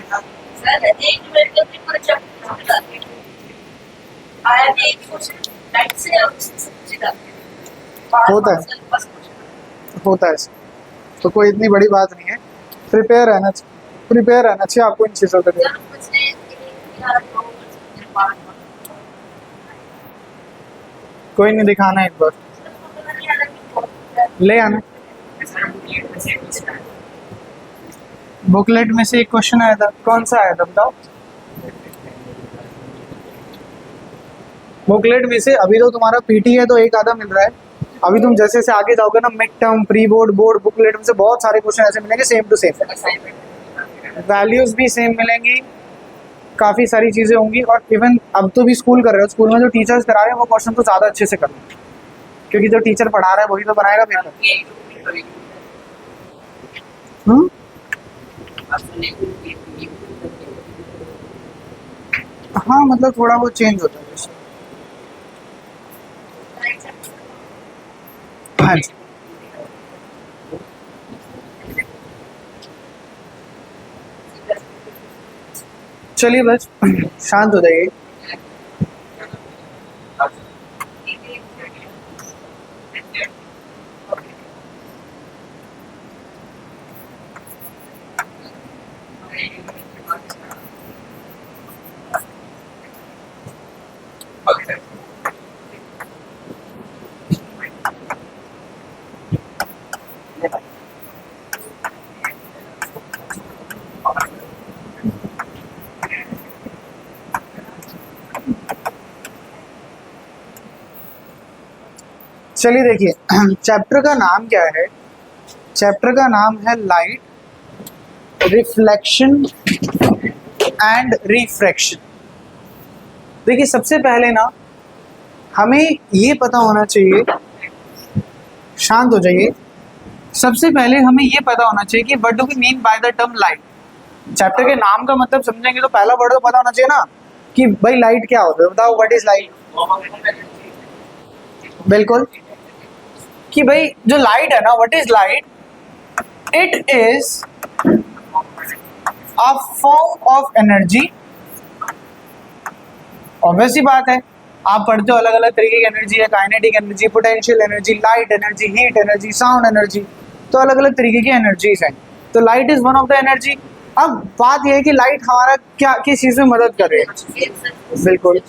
Sir एक medical paper chapter जाते हैं आया भी एक क्वेश्चन राइट से और उससे समझ जाते हैं होता होता है, तो कोई इतनी बड़ी बात नहीं है। प्रिपेयर रहना चाहिए आपको इन चीज़ों के लिए। सर मुझे एक या दो मुझे पार्ट कोई नहीं, दिखाना एक बार, ले आना। बुकलेट में से एक क्वेश्चन आया था, कौन सा आया था बताओ? बुकलेट में से अभी तो तुम्हारा पीटी है तो एक आधा मिल रहा है, अभी तुम जैसे जैसे आगे जाओगे ना, mid term, pre board, board, booklet में से बहुत सारे क्वेश्चन ऐसे मिलेंगे सेम टू सेम, वैल्यूज भी सेम मिलेंगी, काफ़ी सारी चीज़ें होंगी। और इवन अब तो भी स्कूल कर रहे हो, स्कूल में जो टीचर्स करा रहे हैं वो क्वेश्चन तो ज़्यादा अच्छे से करना, क्योंकि जो टीचर पढ़ा रहा है वही तो बनाएगा पेपर। हाँ मतलब थोड़ा वो चेंज होता है। हाँ जी, चलिए बस शांत हो जाइए। चलिए देखिए, चैप्टर का नाम क्या है? चैप्टर का नाम है लाइट, रिफ्लेक्शन एंड रिफ्रैक्शन। देखिए सबसे पहले ना हमें ये पता होना चाहिए, शांत हो जाइए, सबसे पहले हमें ये पता होना चाहिए कि what do we mean by the term light. Chapter के नाम का मतलब समझेंगे तो पहला वर्ड तो पता होना चाहिए ना कि भाई लाइट क्या होता है, बताओ व्हाट इज लाइट। बिल्कुल, कि भाई जो लाइट है ना, what is light, it is a form of energy. Obvious सी बात है, आप पढ़ते हो अलग अलग तरीके की एनर्जी है, kinetic energy, potential energy, light energy, heat energy, sound energy, तो अलग अलग तरीके की एनर्जीज हैं। तो light is one of the energy. अब बात यह है कि लाइट हमारा क्या किस चीज़ में मदद कर रही है। बिल्कुल,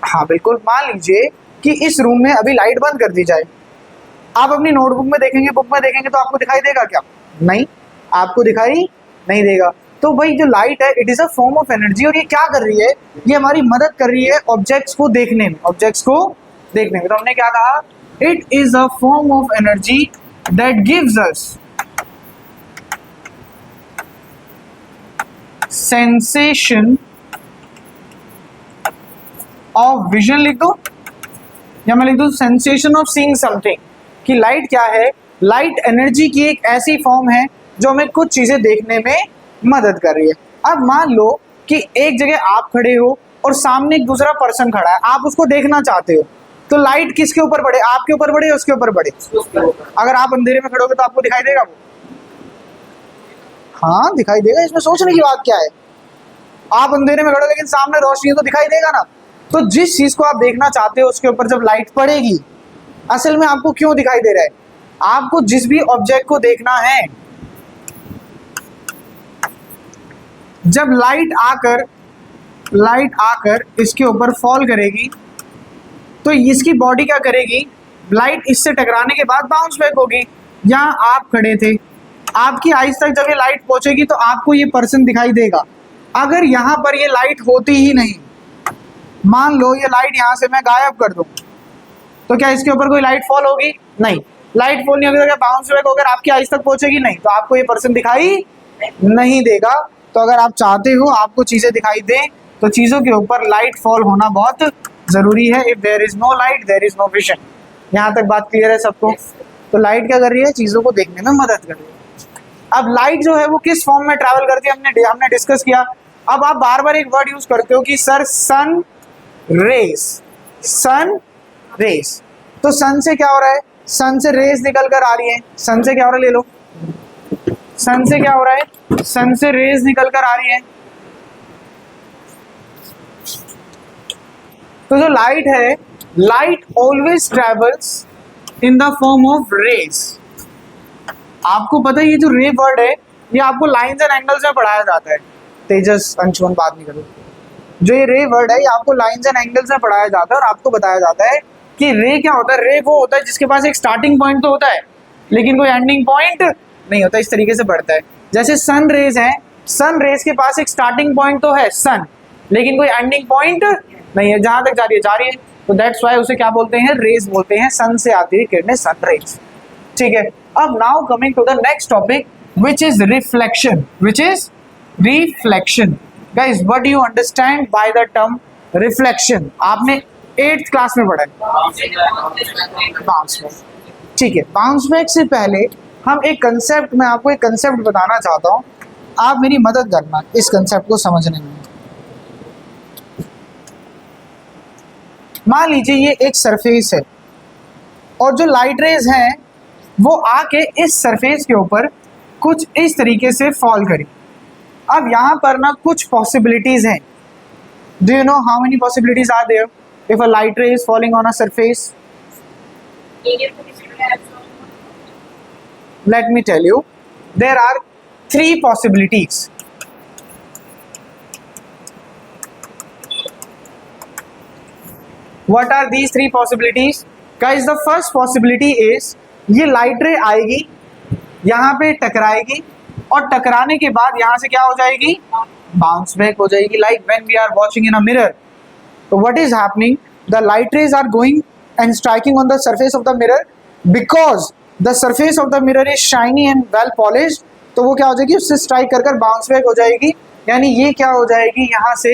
हाँ बिल्कुल, मान लीजिए कि इस रूम में अभी लाइट बंद कर दी जाए, आप अपनी नोटबुक में देखेंगे, बुक में देखेंगे तो आपको दिखाई देगा क्या? नहीं, आपको दिखाई नहीं देगा। तो भाई जो लाइट है it is a form of energy, और ये क्या कर रही है, ये हमारी मदद कर रही है ऑब्जेक्ट्स को देखने में, ऑब्जेक्ट्स को देखने में। तो हमने क्या कहा, it is a form of energy that gives us sensation of vision, लिख दो, या मैं लिख दूं सेंसेशन ऑफ सीइंग समथिंग। कि लाइट क्या है, लाइट एनर्जी की एक ऐसी फॉर्म है जो हमें कुछ चीजें देखने में मदद कर रही है। अब मान लो कि एक जगह आप खड़े हो और सामने एक दूसरा पर्सन खड़ा है, आप उसको देखना चाहते हो, तो लाइट किसके ऊपर पड़े, आपके ऊपर पड़े या उसके ऊपर पड़े? अगर आप अंधेरे में खड़े होगे तो आपको दिखाई देगा वो? हाँ दिखाई देगा, इसमें सोचने की बात क्या है। आप अंधेरे में खड़े हो लेकिन सामने रोशनी है तो दिखाई देगा ना। तो जिस चीज को आप देखना चाहते हो उसके ऊपर जब लाइट पड़ेगी, असल में आपको क्यों दिखाई दे रहा है, आपको जिस भी ऑब्जेक्ट को देखना है, जब लाइट आकर इसके ऊपर फॉल करेगी तो इसकी बॉडी क्या करेगी, लाइट इससे टकराने के बाद बाउंस बैक होगी। यहाँ आप खड़े थे, आपकी आइज तक जब ये लाइट पहुंचेगी तो आपको ये पर्सन दिखाई देगा। अगर यहाँ पर ये लाइट होती ही नहीं, मान लो ये लाइट यहाँ से मैं गायब कर दूं, तो क्या इसके ऊपर कोई लाइट फॉल होगी? नहीं, लाइट फॉल नहीं होगी तो क्या बाउंस बैक होकर आपकी आइज तक पहुंचेगी? नहीं, तो आपको ये पर्सन दिखाई नहीं देगा। तो अगर आप चाहते हो आपको चीजें दिखाई दें तो चीजों के ऊपर लाइट फॉल होना बहुत जरूरी है। If there is no light there is no vision. यहाँ तक बात क्लियर है सबको? तो लाइट क्या कर रही है, चीजों को देखने में मदद कर रही है। अब लाइट जो है वो किस फॉर्म में ट्रैवल करती है हमने डिस्कस किया। अब आप बार बार एक वर्ड यूज करते हो कि सर सन रेस, तो सन से क्या हो रहा है, सन से रेस निकल कर आ रही है, सन से क्या हो रहा है, ले लो सन से क्या हो रहा है, सन से रेज निकल कर आ रही है। तो जो लाइट है, light always travels in the form of rays. आपको पता है ये जो रे वर्ड है ये आपको लाइंस एंड एंगल्स में पढ़ाया जाता है। तेजस अंशुमन बात नहीं करो, जो ये रे वर्ड है ये आपको लाइंस एंड एंगल्स में पढ़ाया जाता है और आपको बताया जाता है कि रे क्या होता है। रे वो होता है जिसके पास एक स्टार्टिंग पॉइंट तो होता है लेकिन कोई एंडिंग पॉइंट नहीं होता। इस तरीके से पढ़ता है। जैसे सन रेज है, सन रेज के पास एक स्टार्टिंग पॉइंट तो है सन, लेकिन कोई एंडिंग पॉइंट नहीं है, जहां तक जा रही है। तो दैट्स वाई उसे क्या बोलते हैं, रेज बोलते हैं। सन से आती हुई किरणें सन रेज। ठीक है, अब now coming to the next topic which is reflection. Which is reflection. Guys what do you understand by the term reflection? आपने 8th क्लास में पढ़ा है बाउंस बैक। ठीक है, बाउंस बैक से पहले हम एक कंसेप्ट, मैं आपको एक कंसेप्ट बताना चाहता हूं, आप मेरी मदद करना इस कंसेप्ट को समझने में। मान लीजिए ये एक सरफेस है और जो लाइट रेज हैं वो आके इस सरफेस के ऊपर कुछ इस तरीके से फॉल करी। अब यहाँ पर ना कुछ पॉसिबिलिटीज हैं। Do you know how many possibilities are there if a light ray is falling on a surface? Let me tell you, there are 3 possibilities. What are these 3 possibilities? Guys, the first possibility is ये light रे आएगी, यहाँ पे टकराएगी और टकराने के बाद यहाँ से क्या हो जाएगी, बाउंस बैक हो जाएगी। Like when we are watching in a mirror. So what is happening? The light rays are going and striking on the surface of the mirror because the surface of the mirror is shiny and well polished। तो वो क्या हो जाएगी, उससे strike कर कर bounce back हो जाएगी। यानी ये क्या हो जाएगी, यहाँ से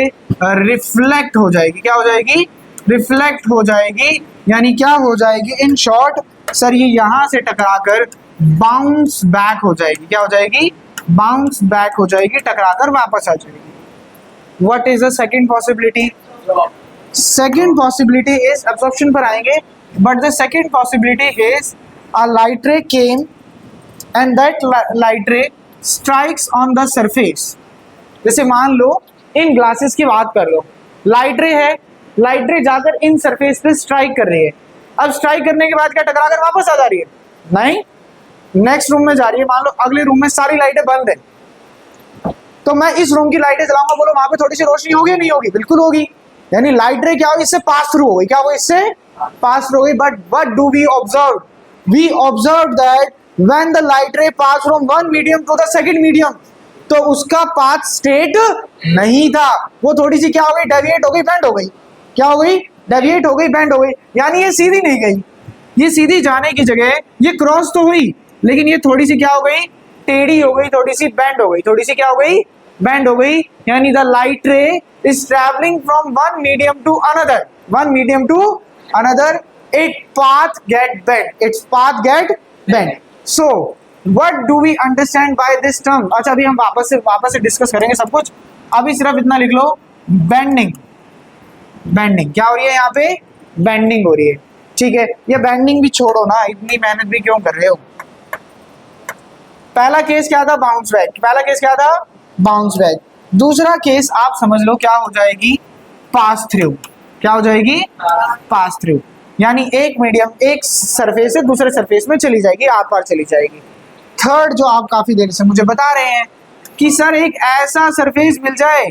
रिफ्लेक्ट हो जाएगी। क्या हो जाएगी, रिफ्लेक्ट हो जाएगी। यानी क्या हो जाएगी, इन शॉर्ट सर ये यहाँ से टकरा कर बाउंस बैक हो जाएगी। क्या हो जाएगी, बाउंस बैक हो जाएगी, टकरा कर वापस आ जाएगी। What is the second possibility? Second possibility is, absorption पर आएंगे, but the second possibility is a light ray came and that light ray strikes on the surface। जैसे मान लो इन ग्लासेस की बात कर लो, लाइट रे है, लाइट रे जाकर इन सरफेस पे स्ट्राइक कर रही है। अब स्ट्राइक करने के बाद क्या टकरा कर वापस आ जा रही है? नहीं, नेक्स्ट रूम में जा रही है। मान लो अगले रूम में सारी लाइटें बंद है, तो मैं इस रूम की लाइटें जलाऊंगा, बोलो वहां पे थोड़ी सी रोशनी होगी नहीं होगी? बिल्कुल होगी। यानी लाइट रे क्या हो, इससे पास थ्रू हो गई। क्या हो, इससे पास थ्रू हो गई। But what do we observe? We observed that when the light ray passed from one medium to the second medium, तो उसका पाथ स्ट्रेट नहीं था, वो थोड़ी सी क्या हो गई, डेविएट हो गई, बेंड हो गई। क्या हो गई, डेविएट हो गई, बेंड हो गई। यानी ये सीधी नहीं गई, ये सीधी जाने की जगह ये क्रॉस तो हुई, लेकिन ये थोड़ी सी क्या हो गई, टेढ़ी हो गई, थोड़ी सी बेंड हो गई, थोड़ी सी क्या हो गई, बेंड हो गई। यानी the light ray is travelling from one medium to another, one medium to another, its path get bent, its path get bent। So what do we understand by this term? अच्छा अभी हम वापस से discuss करेंगे सब कुछ। अभी सिर्फ इतना लिख लो, बेंडिंग। बेंडिंग क्या हो रही है यहाँ पे, बेंडिंग हो रही है। ठीक है, ये बेंडिंग भी छोड़ो ना, इतनी मेहनत भी क्यों कर रहे हो। पहला केस क्या था, बाउंस बैक। पहला केस क्या था, बाउंस बैक। दूसरा केस आप समझ लो क्या हो जाएगी, पास थ्रू। क्या हो जाएगी, पास थ्रू। यानी एक मीडियम एक सरफेस से दूसरे सरफेस में चली जाएगी, आर पार चली जाएगी। थर्ड जो आप काफी देर से मुझे बता रहे हैं कि सर एक ऐसा सरफेस मिल जाए,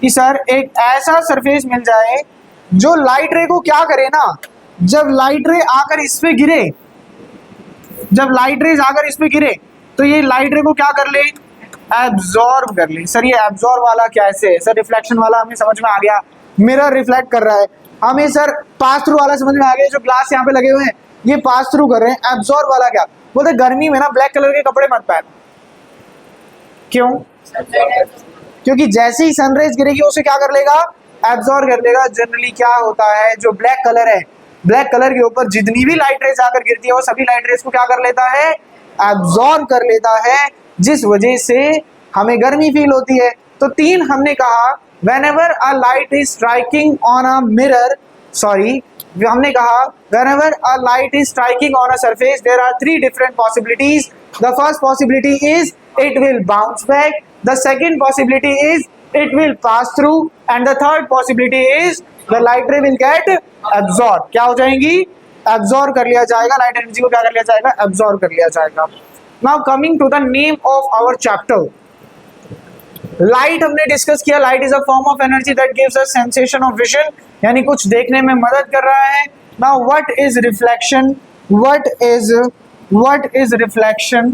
कि सर एक ऐसा सरफेस मिल जाए जो लाइट रे को क्या करे ना, जब लाइट रे आकर इस पे गिरे, जब लाइट रेज आकर इस पे गिरे तो ये लाइट रे को क्या कर ले, एब्जॉर्ब कर ले। सर ये एब्जॉर्ब वाला कैसे है? सर रिफ्लेक्शन वाला हमें समझ में आ गया, मिरर रिफ्लेक्ट कर रहा है। हमें सर पास थ्रू वाला समझ में आ गया, जो ग्लास यहाँ पे लगे हुए हैं ये पास थ्रू कर रहे हैं। एब्जॉर्ब वाला क्या बोलते, गर्मी में ना ब्लैक कलर के कपड़े मत पहन। क्यों? क्योंकि जैसे ही सनराइज गिरेगी उसे क्या कर लेगा, एब्जॉर्ब कर लेगा। जनरली क्या होता है, जो ब्लैक कलर है, ब्लैक कलर के ऊपर जितनी भी लाइट रेज आकर गिरती है वो सभी लाइट रेज को क्या कर लेता है, एब्जॉर्ब कर लेता है, जिस वजह से हमें गर्मी फील होती है। तो 3 हमने कहा, whenever a light is striking on a mirror, sorry, हमने कहा whenever a light is striking on a surface there are three different possibilities. The first possibility is it will bounce back, the second possibility is it will pass through, and the third possibility is the light ray will get absorbed. क्या हो जाएंगी? Absorb कर लिया जाएगा, light energy को क्या कर लिया जाएगा? Absorb कर लिया जाएगा. Now coming to the name of our chapter, light हमने डिस्कस किया. Light is a form of energy that gives us sensation of vision, यानी कुछ देखने में मदद कर रहा है. Now what is reflection? What is reflection?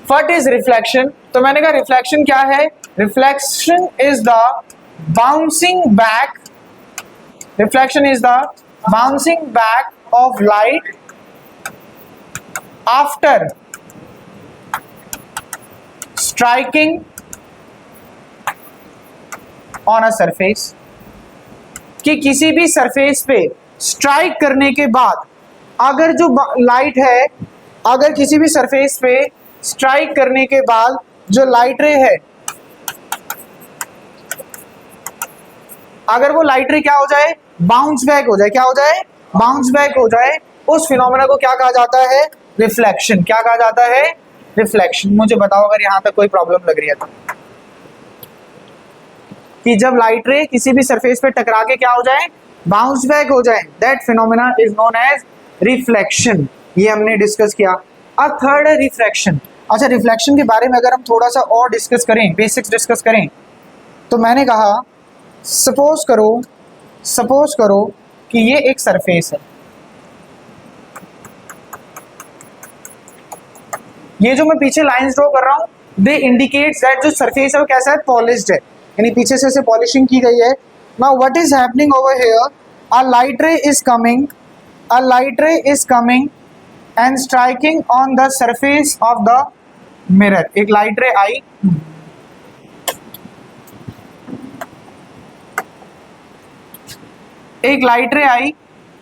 What is reflection? तो मैंने कहा रिफ्लेक्शन क्या है? Reflection is the bouncing back, reflection is the bouncing back of light after striking on a surface. कि किसी भी सरफेस पे स्ट्राइक करने के बाद अगर जो लाइट है, अगर किसी भी सरफेस पे स्ट्राइक करने के बाद जो लाइट रे है, अगर वो लाइट रे क्या हो जाए? बाउंस बैक हो जाए. क्या हो जाए? बाउंस बैक हो जाए. उस फिनोमेना को क्या कहा जाता है? रिफ्लेक्शन. क्या कहा जाता है? रिफ्लेक्शन. मुझे बताओ अगर यहां तक कोई प्रॉब्लम लग रही है तो, कि जब लाइट रे किसी भी सरफेस पे टकरा के क्या हो जाए? बाउंस बैक हो जाए. That phenomena is known as reflection. ये हमने डिस्कस किया. अब थर्ड है रिफ्रैक्शन. अच्छा, रिफ्लेक्शन के बारे में अगर हम थोड़ा सा और डिस्कस करें, बेसिक्स डिस्कस करें, तो मैंने कहा सपोज करो कि ये एक सरफेस है. ये जो मैं पीछे लाइंस ड्रॉ कर रहा हूं, दे इंडिकेट्स दैट जो सरफेस है वो कैसा है? पॉलिश्ड है, यानी पीछे से इसे पॉलिशिंग की गई है. Now what is happening over here? A light ray is coming and striking on the surface of the mirror. एक लाइट रे आई, एक लाइट रे आई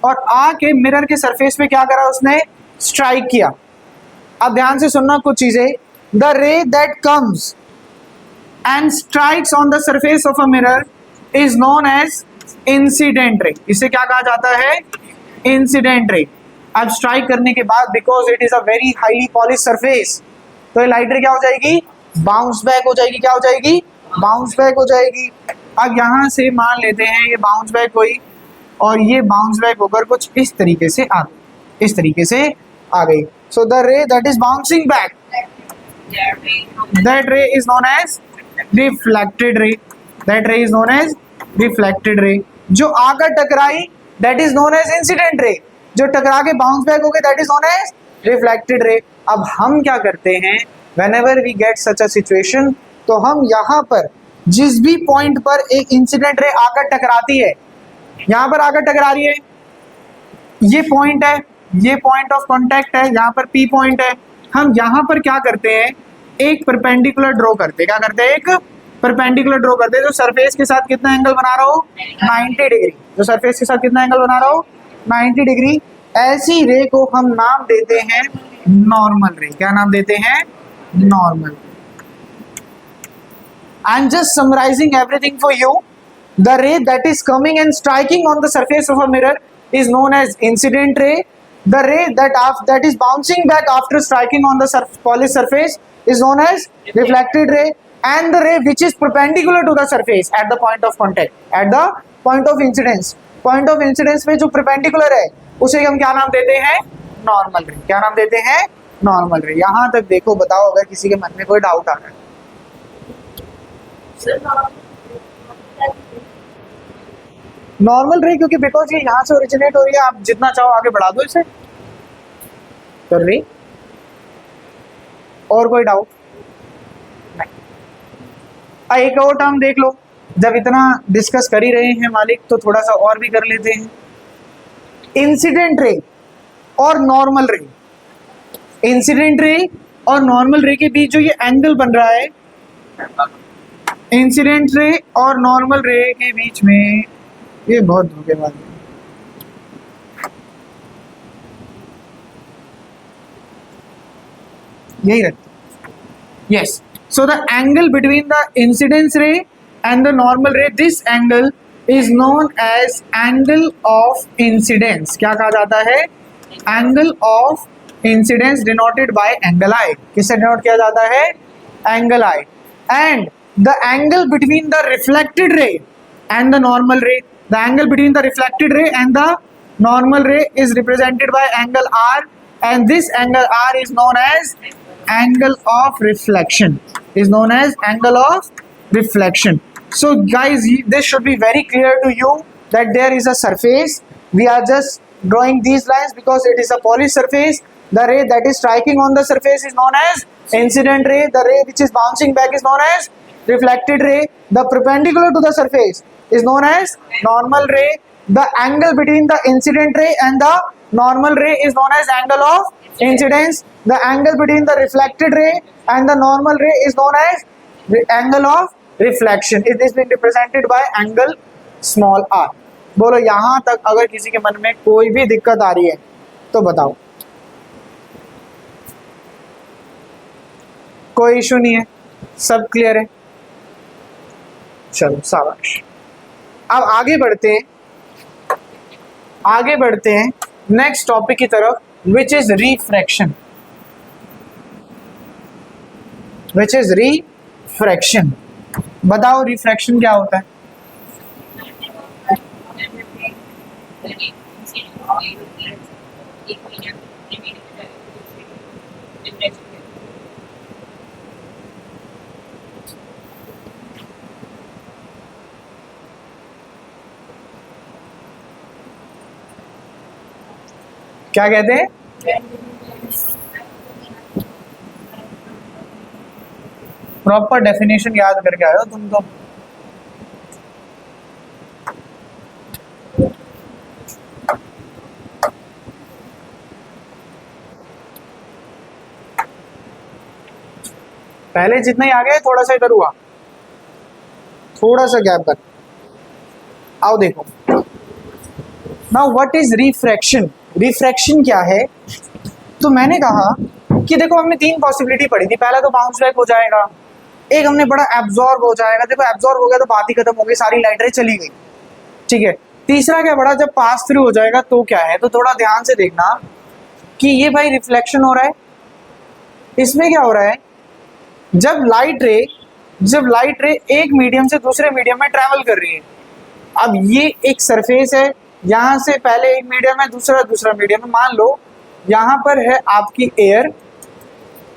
और आके मिरर के सरफेस पे क्या करा? उसने स्ट्राइक किया. अब ध्यान से सुनना कुछ चीजें. The ray that comes and strikes on the surface of a mirror is known as incident ray. इसे क्या कहा जाता है? Incident ray. अब स्ट्राइक करने के बाद, because it is a very highly polish surface, तो ये लाइट रे क्या हो जाएगी? बाउंस बैक हो जाएगी. क्या हो जाएगी? बाउंस बैक हो जाएगी. अब यहां से मान लेते हैं ये बाउंस बैक हुई और ये बाउंस बैक होकर कुछ इस तरीके से आ गई, इस तरीके से आ गई. So the ray that is bouncing back, that ray is known as reflected ray. That ray is known as reflected ray. जो आकर टकराई that is known as incident ray. जो टकरा के बाउंस बैक हो गई that is known as reflected ray. अब हम क्या करते हैं? Whenever we get such a situation, तो हम यहाँ पर जिस भी पॉइंट पर एक इंसिडेंट रे आकर टकराती है, यहां पर आकर टकरा रही है, ये पॉइंट है, ये पॉइंट ऑफ कांटेक्ट है, यहां पर पी पॉइंट है. हम यहां पर क्या करते हैं? एक परपेंडिकुलर ड्रॉ करते हैं. क्या करते हैं? एक परपेंडिकुलर ड्रॉ करते हैं. जो सरफेस के साथ कितना एंगल बना रहा हो? 90 डिग्री. जो सरफेस के साथ कितना एंगल बना रहा हो? 90 डिग्री. ऐसी रे को हम नाम देते हैं नॉर्मल रे. क्या नाम देते हैं? Normal. I am just summarising everything for you. The ray that is coming and striking on the surface of a mirror is known as incident ray. The ray that is bouncing back after striking on the polished surface is known as reflected ray. And the ray which is perpendicular to the surface at the point of contact, at the point of incidence, point of incidence पे जो perpendicular है उसे हम क्या नाम देते हैं? Normal रे. क्या नाम देते हैं? नॉर्मल रे. यहां तक देखो, बताओ अगर किसी के मन में कोई डाउट आ रहा है. नॉर्मल रे क्योंकि बिकॉज ये यहाँ से ओरिजिनेट हो रही है, आप जितना चाहो आगे बढ़ा दो इसे. कर रही? और कोई डाउट नहीं? एक और टर्म देख लो. जब इतना डिस्कस कर ही रहे हैं मालिक, तो थोड़ा सा और भी कर लेते हैं. इंसिडेंट रे और नॉर्मल रे. इंसिडेंट रे और नॉर्मल रे के बीच जो ये एंगल बन रहा है, इंसिडेंट रे और नॉर्मल रे के बीच में, ये बहुत धोखेबाज है. यही रहती। Yes, so the angle between the incidence ray and the normal ray, this angle is known as angle of incidence. क्या कहा जाता है? Angle of incidence denoted by angle I. किससे डिनोट किया जाता है? Angle I. And the angle between the reflected ray and the normal ray, the angle between the reflected ray and the normal ray is represented by angle r, and this angle r is known as angle of reflection, is known as angle of reflection. So guys, this should be very clear to you that there is a surface. We are just drawing these lines because it is a polished surface. The ray that is striking on the surface is known as incident ray. The ray which is bouncing back is known as reflected ray. The perpendicular to the surface is known as normal ray. The angle between the incident ray and the normal ray is known as angle of incidence. The angle between the reflected ray and the normal ray is known as the angle of reflection. It is being represented by angle small r. बोलो यहाँ तक अगर किसी के मन में कोई भी दिक्कत आ रही है तो बताओ। कोई इशू नहीं है, सब क्लियर है? चलो शाबाश। अब आगे बढ़ते हैं नेक्स्ट टॉपिक की तरफ, विच इज रिफ्रैक्शन। बताओ रिफ्रैक्शन क्या होता है? क्या कहते हैं? प्रॉपर डेफिनेशन याद करके आए हो तुम तो। पहले जितना ही आ गया, थोड़ा सा इधर हुआ, थोड़ा सा गैप कर। आओ देखो, now what is refraction? Refraction क्या है? तो मैंने कहा कि देखो हमने तीन पॉसिबिलिटी पढ़ी थी। पहला तो बाउंस बैक हो जाएगा, एक हमने पढ़ा एब्जॉर्ब हो जाएगा। देखो एब्जॉर्ब हो गया तो बात ही खत्म हो गई, सारी लाइटें चली गई, ठीक है। तीसरा क्या पढ़ा? जब पास थ्रू हो जाएगा तो क्या है? तो थोड़ा ध्यान से देखना कि ये भाई रिफ्लेक्शन हो रहा है। इसमें क्या हो रहा है? जब लाइट रे एक मीडियम से दूसरे मीडियम में ट्रैवल कर रही है। अब ये एक सरफेस है, यहाँ से पहले एक मीडियम है, दूसरा मीडियम है। मान लो यहाँ पर है आपकी एयर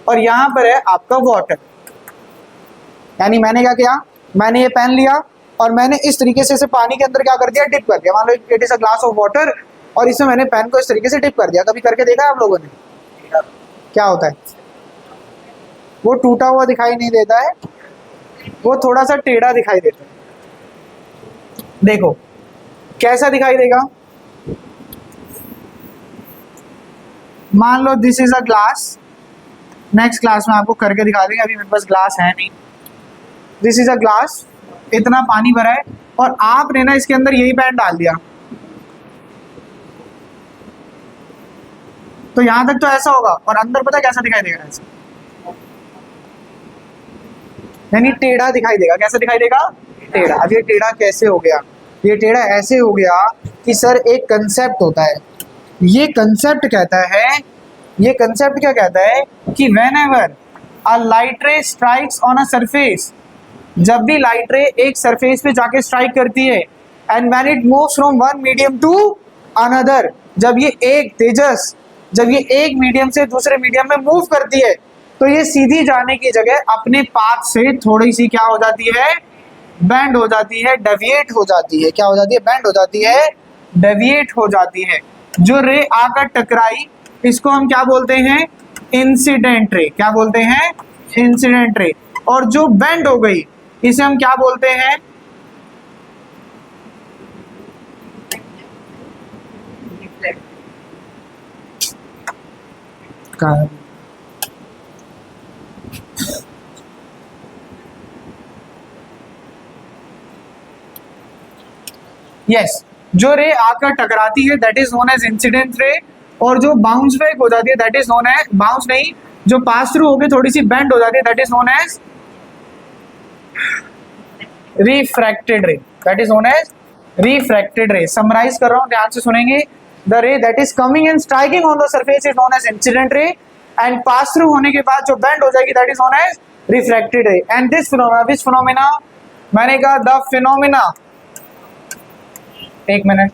और यहाँ पर है आपका वाटर। यानी मैंने क्या किया? मैंने ये पेन लिया और मैंने इस तरीके से इसे पानी के अंदर क्या कर दिया? डिप कर दिया। मान लो it is a glass of water और इसमें मैंने पेन को इस तरीके से डिप कर दिया। कभी करके देखा है आप लोगों ने? क्या होता है? वो टूटा हुआ दिखाई नहीं देता है, वो थोड़ा सा टेढ़ा दिखाई देता है। देखो कैसा दिखाई देगा? मान लो this is a glass. Next class में आपको करके दिखा देंगे, अभी मेरे पास ग्लास है नहीं। दिस इज अ ग्लास, इतना पानी भरा है और आपने ना इसके अंदर यही पेन डाल दिया। तो यहां तक तो ऐसा होगा और अंदर पता कैसा दिखाई देगा? ऐसा, यानी टेढ़ा दिखाई देगा। कैसा दिखाई देगा? टेढ़ा। अब ये टेढ़ा कैसे हो गया? ये टेढ़ा ऐसे हो गया कि सर एक कंसेप्ट होता है, ये कंसेप्ट क्या कहता है कि व्हेनेवर अ लाइट रे स्ट्राइक्स ऑन अ सरफेस, जब भी लाइट रे एक सरफेस पे जाके स्ट्राइक करती है, and when it moves from one medium to another, जब ये एक मीडियम से दूसरे मीडियम में मूव करती है, तो ये सीधी जाने की जगह अपने पाथ से थोड़ी सी क्या हो जाती है? बेंड हो जाती है, डेविएट हो जाती है। क्या हो जाती है? बेंड हो जाती है, डेविएट हो जाती है। जो रे आकर टकराई इसको हम क्या बोलते हैं? Incident ray. क्या बोलते हैं? Incident ray. और जो बेंड हो गई इसे हम क्या बोलते हैं? यस, जो रे आकर टकराती है that is known as incident ray, और जो बाउंस बैक हो जाती है that is known as, bounce नहीं, जो पास थ्रू होके थोड़ी सी बेंड हो जाती है, that is known as refracted ray, that is known as refracted ray. Summarise कर रहा हूं, ध्यान से सुनेंगे। The ray that is coming and striking on the surface is known as incident ray, and pass through होने के बाद जो बेंड हो जाएगी that is known as refracted ray. And this phenomena, which phenomena, मैंने कहा द फिनोमेना, एक minute,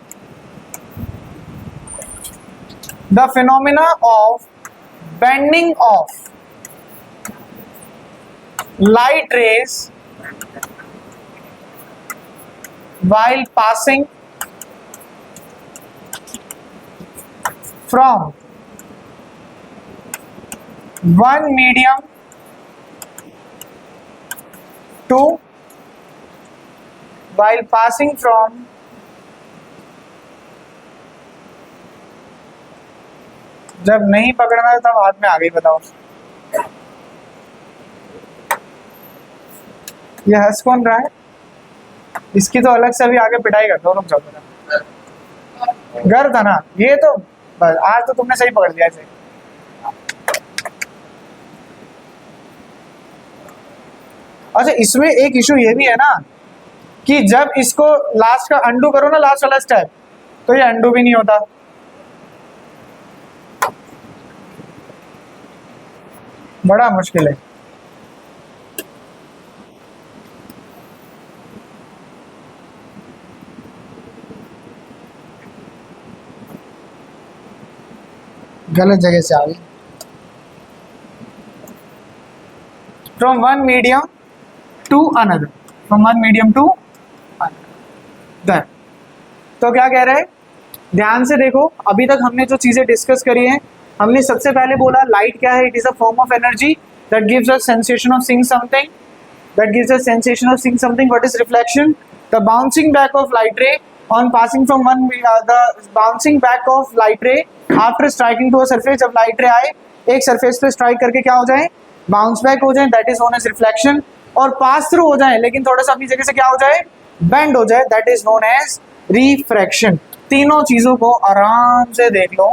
the phenomena of bending of light rays while passing from one medium to while passing from जब नहीं पकड़ना है तब हाथ में आ गई, बताओ ये हंस कौन रहा है? इसकी तो अलग से अभी आगे पिटाई कर दो, रुक जाओ जरा। घर था ना ये, तो बस आज तो तुमने सही पकड़ लिया इसे। अच्छा, इसमें एक इशू ये भी है ना कि जब इसको लास्ट का अंडू करो ना, लास्ट वाला स्टेप, तो ये अंडू भी नहीं होता। बड़ा मुश्किल है। गलत जगह से आ गई। From one medium to another, from one medium to another. तो क्या कह रहा है, ध्यान से देखो। अभी तक हमने जो चीजें डिस्कस करी हैं, हमने सबसे पहले बोला लाइट क्या है, it is a form of energy that gives us sensation of seeing something, that gives us sensation of seeing something. What is reflection? The bouncing back of light रे on passing from one the bouncing back of light ray after striking to a surface। जब light रे आए एक surface पे strike करके क्या हो जाए, बाउंस बैक हो जाए, that is known as reflection. और पास थ्रू हो जाए लेकिन थोड़ा सा अपनी जगह से क्या हो जाए, बेंड हो जाए, that is known as refraction. तीनों चीजों को आराम से देख लो,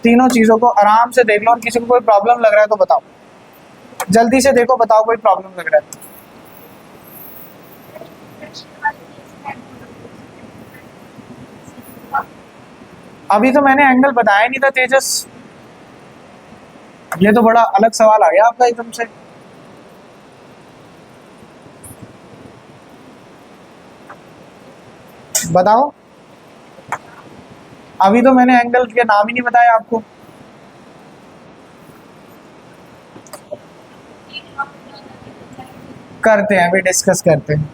तीनों चीजों को आराम से देख लो। और किसी को कोई प्रॉब्लम लग रहा है तो बताओ, जल्दी से देखो, बताओ कोई प्रॉब्लम लग रहा है। अभी तो मैंने एंगल बताया नहीं था तेजस, ये तो बड़ा अलग सवाल आ गया आपका एकदम से। बताओ, अभी तो मैंने एंगल के नाम ही नहीं बताया आपको। करते हैं, अभी डिस्कस करते हैं।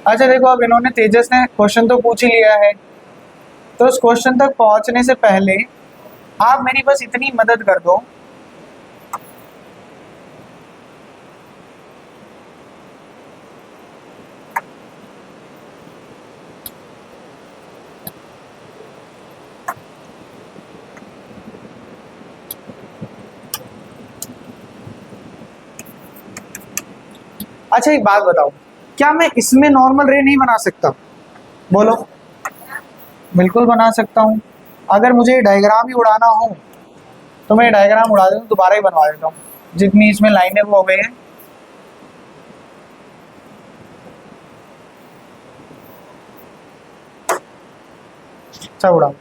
अच्छा देखो, अब इन्होंने, तेजस ने क्वेश्चन तो पूछ ही लिया है, तो उस क्वेश्चन तक पहुंचने से पहले आप मेरी बस इतनी मदद कर दो, अच्छा एक बात बताओ, क्या मैं इसमें नॉर्मल रे नहीं बना सकता? बोलो। बिल्कुल बना सकता हूँ। अगर मुझे डायग्राम ही उड़ाना हो तो मैं डायग्राम उड़ा देता हूँ, दोबारा ही बनवा देता हूँ, जितनी इसमें लाइनें वो हो गई हैं। अच्छा उड़ाओ।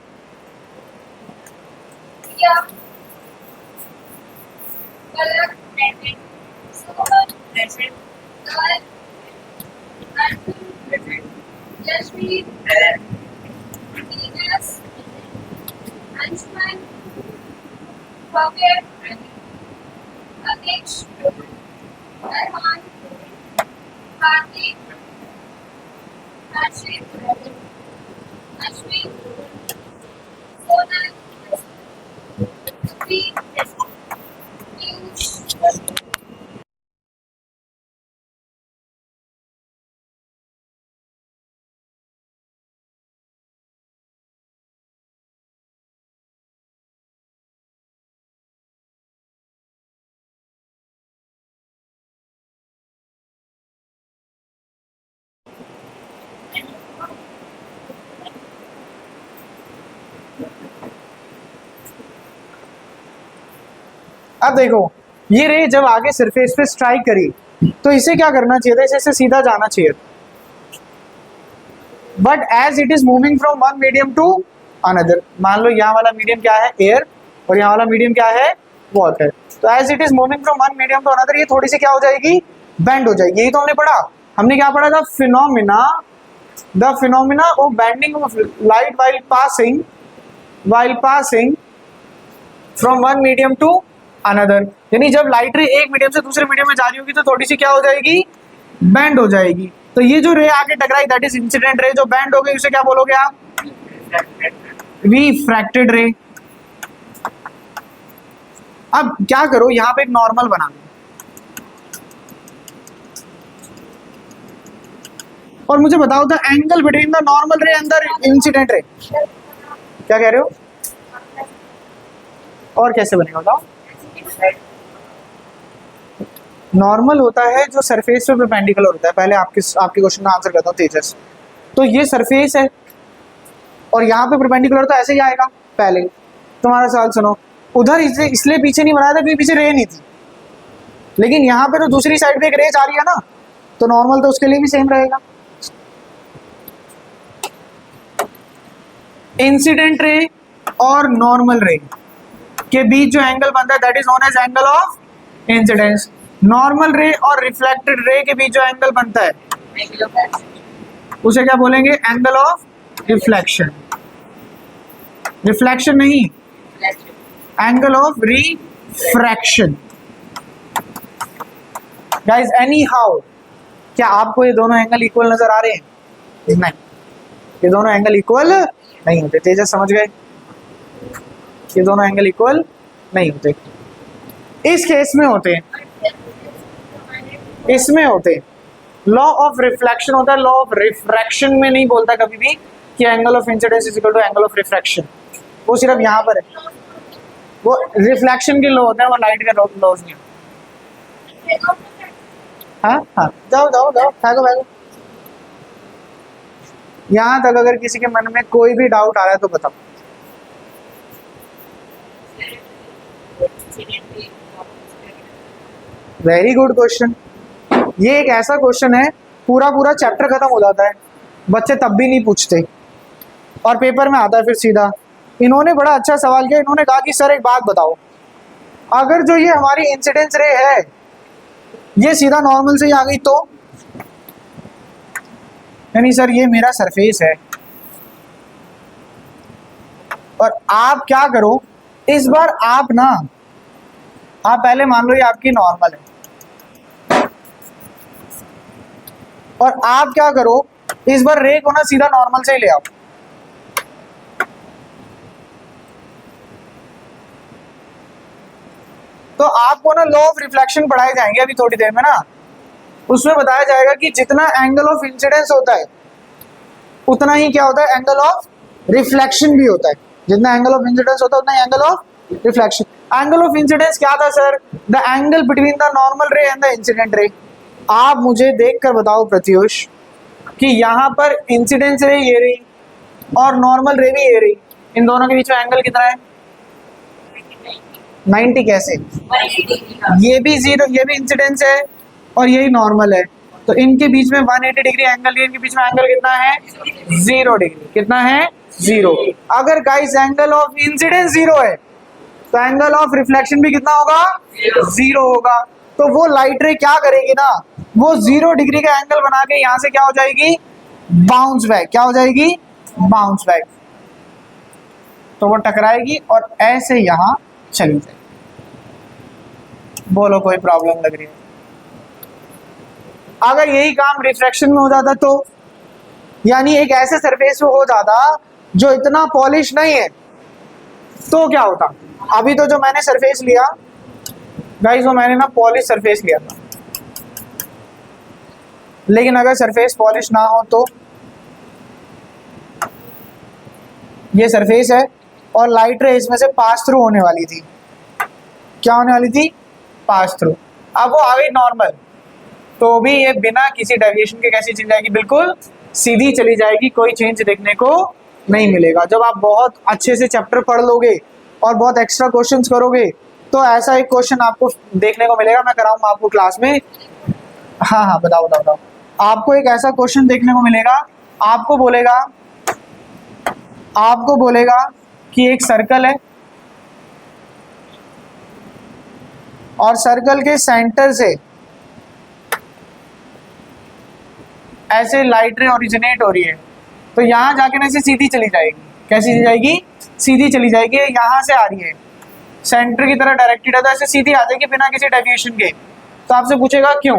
अब देखो, ये रे जब आगे सरफेस पे स्ट्राइक करी तो इसे क्या करना चाहिए था, इसे सीधा जाना चाहिए। But as it is moving from one medium to another, मान लो यहाँ वाला मीडियम क्या है, एयर, और यहाँ वाला मीडियम क्या है, वाटर। तो as it is moving from one medium to another, ये थोड़ी सी क्या हो जाएगी, बेंड हो जाएगी। यही तो हमने पढ़ा, हमने क्या पढ़ा था, the phenomena of bending of light while passing from one medium to another. यानी जब लाइट रे एक मीडियम से दूसरे मीडियम में जा रही होगी तो थोड़ी सी क्या हो जाएगी, बेंड हो जाएगी। तो ये जो रे आके टकराई, दैट इज इंसिडेंट रे। जो बेंड हो गई उसे क्या बोलोगे आप, रिफ्रैक्टेड रे। अब क्या करो, यहां पे एक नॉर्मल बना दो और मुझे बताओ the angle between the normal रे एंड द इंसिडेंट रे। क्या कह रहे हो, और कैसे बनेगा बताओ। नॉर्मल होता है जो सरफेस पे परपेंडिकुलर होता है। पहले आपके क्वेश्चन का आंसर करता हूँ तेजस। तो ये सरफेस है और यहाँ पे परपेंडिकुलर तो ऐसे ही आएगा। पहले तुम्हारा सवाल सुनो, उधर इसलिए पीछे नहीं बनाया था क्योंकि पीछे रे नहीं थी, लेकिन यहाँ पे तो दूसरी साइड पे एक रे जा रही है ना, तो नॉर्मल तो उसके लिए भी सेम रहेगा। इंसिडेंट रे और नॉर्मल रे के बीच जो एंगल बनता है that is known as angle of incidence. Normal ray और रिफ्लेक्टेड रे के बीच जो एंगल बनता है उसे क्या बोलेंगे, एंगल ऑफ रिफ्लेक्शन। रिफ्लेक्शन नहीं, angle of refraction. Guys any how, क्या आपको ये दोनों एंगल इक्वल नजर आ रहे हैं? नहीं, ये दोनों एंगल इक्वल नहीं होते। तेजस समझ गए, ये दोनों एंगल इक्वल नहीं होते। इस केस में होते हैं, इसमें होते हैं। लॉ ऑफ रिफ्लेक्शन होता है, लॉ ऑफ रिफ्रैक्शन में नहीं बोलता कभी भी कि angle of incidence is equal to angle of refraction. वो सिर्फ यहाँ पर है, वो रिफ्लेक्शन के लॉ होते हैं, वो लाइट के लॉज नहीं होते। हाँ हाँ, जाओ जाओ जाओ, भागो भागो। यहाँ तक अगर किसी के मन में कोई भी डाउट आ रहा है तो बताओ। Very good question. ये एक ऐसा क्वेश्चन है, पूरा पूरा चैप्टर खत्म हो जाता है, बच्चे तब भी नहीं पूछते और पेपर में आता है फिर सीधा। इन्होंने बड़ा अच्छा सवाल किया, इन्होंने कहा कि सर एक बात बताओ, अगर जो ये हमारी इंसिडेंस रे है ये सीधा नॉर्मल से ही आ गई तो, यानी सर ये मेरा सरफेस है और आप क्या करो, इस बार आप ना, आप पहले मान लो ये आपकी नॉर्मल है और आप क्या करो, इस बार रे को ना सीधा नॉर्मल से ही ले आओ। तो आपको ना लॉ ऑफ रिफ्लेक्शन पढ़ाए जाएंगे अभी थोड़ी देर में ना, उसमें बताया जाएगा कि जितना एंगल ऑफ इंसिडेंस होता है उतना ही क्या होता है, एंगल ऑफ रिफ्लेक्शन भी होता है। जितना एंगल ऑफ इंसिडेंस होता है उतना angle of reflection. Angle of incidence क्या था sir, the angle between the normal रे एंड द इंसिडेंट रे। आप मुझे देखकर बताओ प्रत्युष कि यहाँ पर इंसिडेंस रे ये रही और नॉर्मल रे भी ये रही, इन दोनों के बीच में एंगल कितना है, 90। कैसे, ये भी जीरो, ये भी इंसिडेंस है और यही नॉर्मल है, तो इनके बीच में 180 डिग्री एंगल है। इनके बीच में एंगल कितना है, 0 डिग्री। कितना है, 0। अगर गाइस एंगल ऑफ इंसिडेंस 0 है तो एंगल ऑफ रिफ्लेक्शन भी कितना होगा, 0 होगा। तो वो लाइट रे क्या करेगी ना, वो 0 डिग्री का एंगल बना के यहाँ से क्या हो जाएगी, बाउंस बैक। क्या हो जाएगी, बाउंस बैक। तो वो टकराएगी और ऐसे यहाँ चली जाएगी। बोलो कोई प्रॉब्लम लग रही है? अगर यही काम रिफ्रैक्शन में हो जाता तो यानी एक ऐसे सरफेस पे हो जाता जो इतना पॉलिश नहीं है, तो क्या होता? अभी तो जो मैंने सरफेस लिया गाइस, वो मैंने ना पॉलिश सरफेस लिया था, लेकिन अगर सरफेस पॉलिश ना हो तो ये सरफेस है और लाइट रे इसमें से पास थ्रू होने वाली थी। क्या होने वाली थी? Pass through. अब वो आ गई नॉर्मल, तो भी ये बिना किसी डेविएशन के कैसी चली जाएगी? बिल्कुल सीधी चली जाएगी, कोई चेंज देखने को नहीं मिलेगा। जब आप बहुत अच्छे से चैप्टर पढ़ लोगे और बहुत एक्स्ट्रा क्वेश्चंस करोगे तो ऐसा एक क्वेश्चन आपको देखने को मिलेगा, मैं कराऊंगा आपको क्लास में। हाँ हाँ, बताओ बताओ बताओ। आपको एक ऐसा क्वेश्चन देखने को मिलेगा, आपको बोलेगा कि एक सर्कल है और सर्कल के सेंटर से ऐसे लाइट रे ओरिजिनेट हो रही है, तो यहाँ जाके ना ऐसे सीधी चली जाएगी। कैसी चली जाएगी? सीधी चली जाएगी। यहाँ से आ रही है, सेंटर की तरह डायरेक्टेड है, तो ऐसे सीधी आ जाएगी बिना किसी डेविएशन के। तो आपसे पूछेगा क्यों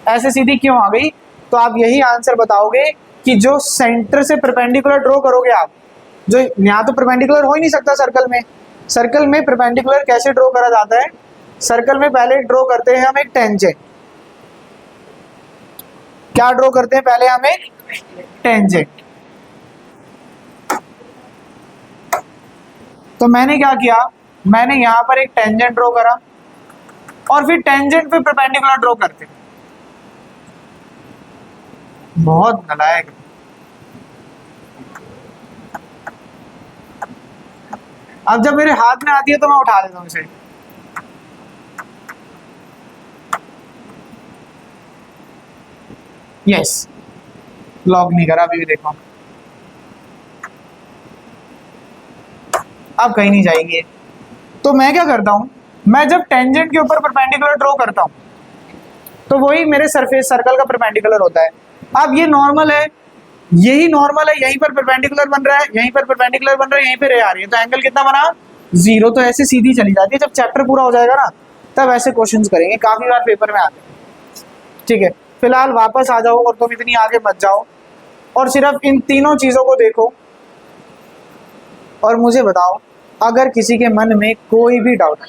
ऐसे सीधी क्यों आ गई, तो आप यही आंसर बताओगे कि जो सेंटर से परपेंडिकुलर ड्रॉ करोगे आप, जो यहाँ तो परपेंडिकुलर हो ही नहीं सकता सर्कल में। सर्कल में परपेंडिकुलर कैसे ड्रॉ करा जाता है? सर्कल में पहले ड्रॉ करते हैं हम एक टेंजेंट। क्या ड्रॉ करते हैं पहले? हम एक टेंजेंट। तो मैंने क्या किया, मैंने यहाँ पर एक टेंजेंट ड्रॉ करा और फिर टेंजेंट पे परपेंडिकुलर ड्रॉ करते। बहुत नालायक। अब जब मेरे हाथ में आती है तो मैं उठा देता हूँ इसे। यस, लॉक नहीं करा अभी भी, देखो अब कहीं नहीं जाएगी। तो मैं क्या करता हूँ, मैं जब टेंजेंट के ऊपर परपेंडिकुलर ड्रॉ करता हूँ तो वही मेरे सरफेस सर्कल का परपेंडिकुलर होता है। अब ये नॉर्मल है, यही नॉर्मल है, यहीं पर परपेंडिकुलर बन रहा है, यहीं पर परपेंडिकुलर बन रहा है, यहीं पे रे आ रही है, तो एंगल कितना बना? 0। तो ऐसे सीधी चली जाती है। जब चैप्टर पूरा हो जाएगा ना तब ऐसे क्वेश्चंस करेंगे, काफी बार पेपर में आते हैं। ठीक है, फिलहाल वापस आ जाओ और तुम इतनी आगे मत जाओ और सिर्फ इन तीनों चीजों को देखो और मुझे बताओ अगर किसी के मन में कोई भी डाउट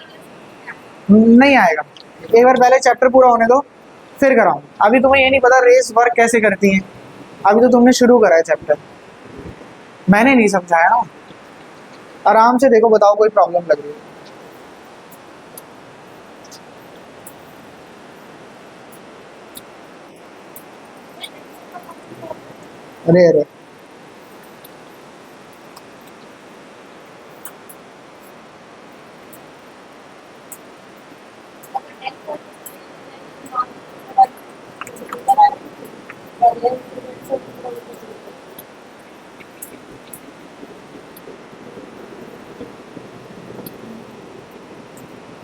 नहीं आएगा। एक बार पहले चैप्टर पूरा होने दो फिर कराऊँ। अभी तुम्हें ये नहीं पता रेस वर्क कैसे करती है, अभी तो तुमने शुरू करा है चैप्टर, मैंने नहीं समझाया ना। आराम से देखो, बताओ कोई प्रॉब्लम लग रही है? अरे अरे,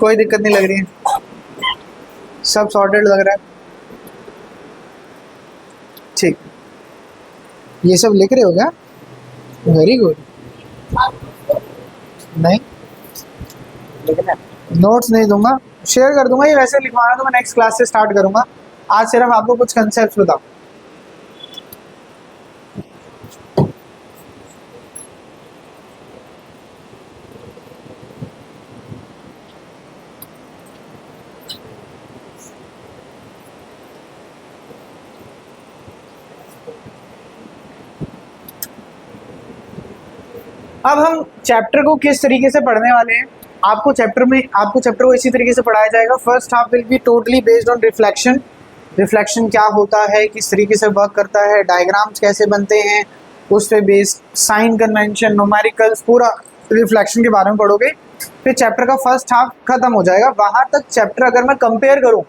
कोई दिक्कत नहीं लग रही है, सब सॉर्टेड लग रहा है। ठीक, ये सब लिख रहे हो क्या? Very good. नहीं, नोट्स नहीं दूंगा, शेयर कर दूंगा। ये वैसे लिखवाना तो मैं नेक्स्ट क्लास से स्टार्ट करूंगा, आज सिर्फ आपको कुछ कंसेप्ट बताओ। अब हम चैप्टर को किस तरीके से पढ़ने वाले हैं, आपको चैप्टर को इसी तरीके से पढ़ाया जाएगा। First half will be totally based on reflection. Reflection क्या होता है, किस तरीके से वर्क करता है, डायग्राम्स कैसे बनते हैं, उस पे बेस्ड साइन कन्वेंशन, न्यूमेरिकल्स, पूरा रिफ्लेक्शन के बारे में पढ़ोगे। फिर चैप्टर का फर्स्ट हाफ खत्म हो जाएगा। वहाँ तक चैप्टर अगर मैं कंपेयर करूँ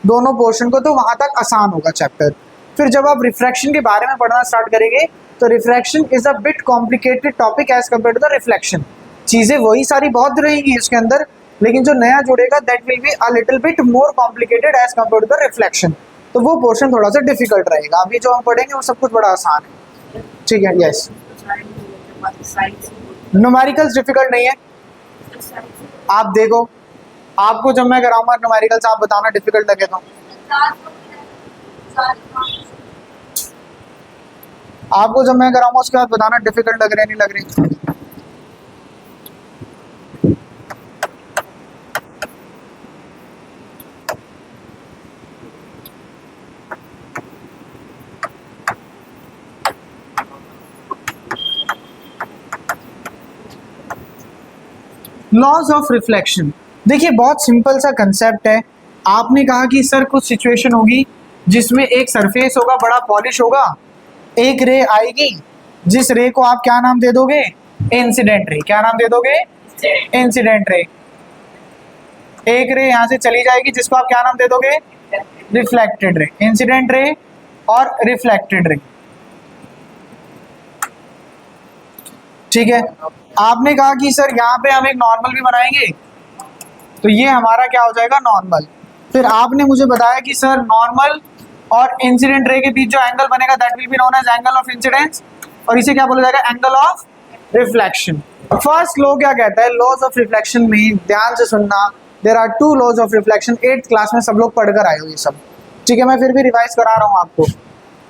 दोनों पोर्शन को तो वहाँ तक आसान होगा चैप्टर। फिर जब आप रिफ्रैक्शन के बारे में पढ़ना स्टार्ट करेंगे तो refraction is a bit complicated topic as compare to the reflection. चीज़ें वही सारी बहुत रहेंगी इसके अंदर, लेकिन जो नया जुड़ेगा that will be a little bit more complicated as compare to the reflection. तो वो पोर्शन थोड़ा सा डिफिकल्ट रहेगा। अभी जो हम पढ़ेंगे वो सब कुछ बड़ा आसान है। ठीक है, यस। न्यूमेरिकल्स डिफिकल्ट नहीं है, आप देखो, आपको जब मैं कराऊंगा न्यूमेरिकल्स आप बताना डिफिकल्ट लगे तो। आपको जब मैं कराऊंगा उसके बाद बताना डिफिकल्ट लग रहे नहीं लग रहे। लॉज ऑफ रिफ्लेक्शन, देखिए बहुत सिंपल सा कंसेप्ट है। आपने कहा कि सर कुछ सिचुएशन होगी जिसमें एक सरफेस होगा, बड़ा पॉलिश होगा, एक रे आएगी जिस रे को आप क्या नाम दे दोगे, इंसिडेंट रे। क्या नाम दे दोगे, इंसिडेंट रे। एक रे यहां से चली जाएगी जिसको आप क्या नाम दे दोगे, रिफ्लेक्टेड रे। इंसिडेंट रे और रिफ्लेक्टेड रे, ठीक है। आपने कहा कि सर यहाँ पे हम एक नॉर्मल भी बनाएंगे, तो ये हमारा क्या हो जाएगा, नॉर्मल। फिर आपने मुझे बताया कि सर नॉर्मल और इंसिडेंट रे के बीच जो एंगल बनेगा that will be known as angle of incidence, और इसे क्या बोला जाएगा, angle of reflection. First law क्या कहता है, लॉज ऑफ रिफ्लेक्शन में ध्यान से सुनना, there are two laws of reflection. 8th class में सब लोग पढ़कर आए हो ये सब, ठीक है। मैं फिर भी रिवाइज करा रहा हूँ आपको।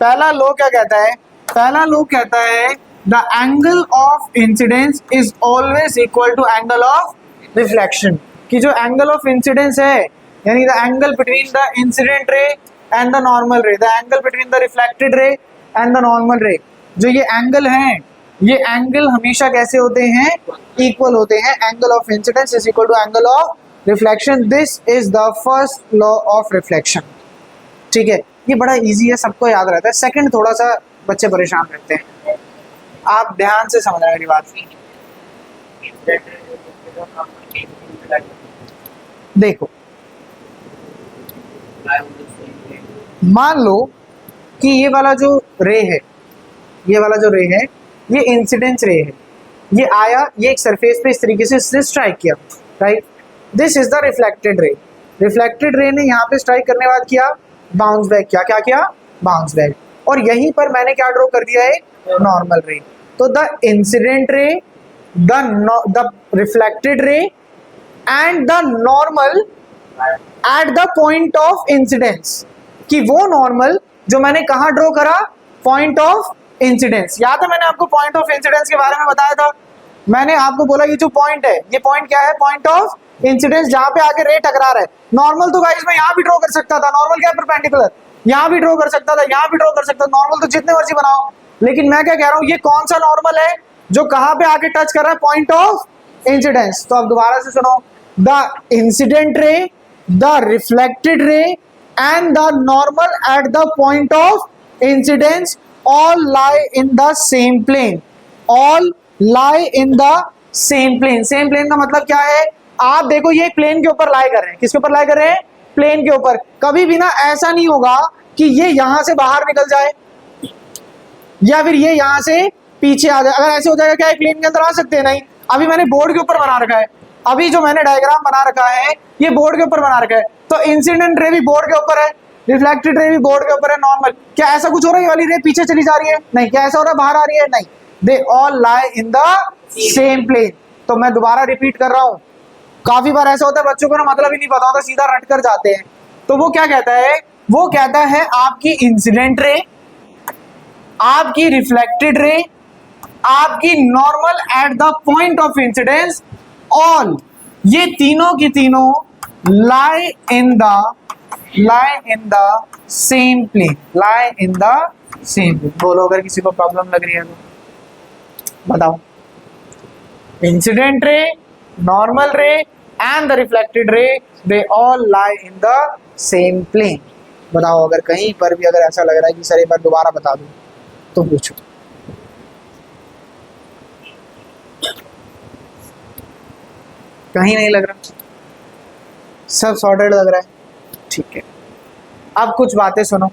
पहला लॉ क्या कहता है, पहला लॉ कहता है the angle of incidence is always equal to angle of reflection. कि जो एंगल ऑफ इंसिडेंस है, यानी the angle between the incident ray and the normal ray, the angle between the reflected ray and the normal ray, जो ये angle हैं, ये angle हमेशा कैसे होते हैं, इक्वल होते हैं। Angle of incidence is equal to angle of reflection. This is the first law of reflection, ठीक है। ये बड़ा इजी है, सबको याद रहता है। सेकंड थोड़ा सा बच्चे परेशान रहते हैं, आप ध्यान से समझ मेरी बात। देखो मान लो कि ये वाला जो रे है, ये वाला जो रे है, ये इंसिडेंस रे है। ये आया, ये एक सरफेस पे इस तरीके से स्ट्राइक किया, right. This is the reflected रे। रिफ्लेक्टेड रे ने यहाँ पे स्ट्राइक करने बाद किया, बाउंस बैक किया। क्या किया, बाउंस बैक। और यहीं पर मैंने क्या ड्रॉ कर दिया है, नॉर्मल रे। तो द इंसिडेंट रे, the reflected ray and the normal at the point of incidence, कि वो नॉर्मल जो मैंने कहा ड्रॉ करा, पॉइंट ऑफ इंसिडेंस। याद है मैंने आपको पॉइंट ऑफ इंसिडेंस के बारे में बताया था। मैंने आपको बोला ये जो पॉइंट है, ये पॉइंट क्या है, पॉइंट ऑफ इंसिडेंस, जहां पे आगे रे टकरा रहा है। नॉर्मल तो गाइस मैं यहाँ भी ड्रॉ कर सकता था, नॉर्मल क्या परपेंडिकुलर, यहाँ भी ड्रॉ कर सकता था, यहाँ भी ड्रॉ कर सकता था, नॉर्मल तो जितने मर्जी बनाओ। लेकिन मैं क्या कह रहा हूँ, ये कौन सा नॉर्मल है जो कहां पे आके टच कर रहा है, पॉइंट ऑफ इंसिडेंस। तो अब दोबारा से सुनो, द इंसिडेंट रे, the reflected ray and the normal at the point of incidence all lie in the same plane, all lie in the same plane। same plane का मतलब क्या है, आप देखो ये प्लेन के ऊपर लाई कर रहे हैं। किसके ऊपर लाई कर रहे हैं, प्लेन के ऊपर। कभी भी ना ऐसा नहीं होगा कि ये यहां से बाहर निकल जाए या फिर ये यहां से पीछे आ जाए। अगर ऐसे हो जाएगा क्या एक प्लेन के अंदर आ सकते हैं, नहीं। अभी मैंने बोर्ड के ऊपर बना रखा है, अभी जो मैंने डायग्राम बना रखा है ये बोर्ड के ऊपर बना रखा है। तो इंसिडेंट रे भी बोर्ड के ऊपर है, रिफ्लेक्टेड रे भी बोर्ड के ऊपर है, नॉर्मल। क्या ऐसा कुछ हो रहा है, ये वाली रे पीछे चली जा रही है, नहीं। क्या ऐसा हो रहा है, बाहर आ रही है, नहीं। They all lie in the same plane. तो मैं दोबारा रिपीट कर रहा हूं, काफी बार ऐसा होता है बच्चों को ना मतलब ही नहीं पता होता, सीधा रट कर जाते हैं। तो वो क्या कहता है, वो कहता है आपकी इंसिडेंट रे, आपकी रिफ्लेक्टेड रे, आपकी normal at the point of incidence, all ये तीनों की तीनों lie in the same plane, lie in the same plane। बोलो अगर किसी को प्रॉब्लम लग रही है तो बताओ। इंसिडेंट रे, नॉर्मल रे एंड द रिफ्लेक्टेड रे, they all lie in the same plane। बताओ अगर कहीं पर भी अगर ऐसा लग रहा है कि सर एक बार दोबारा बता दूं तो पूछो। कहीं नहीं लग रहा, सब सॉर्टेड लग रहा है, ठीक है। अब कुछ बातें सुनो।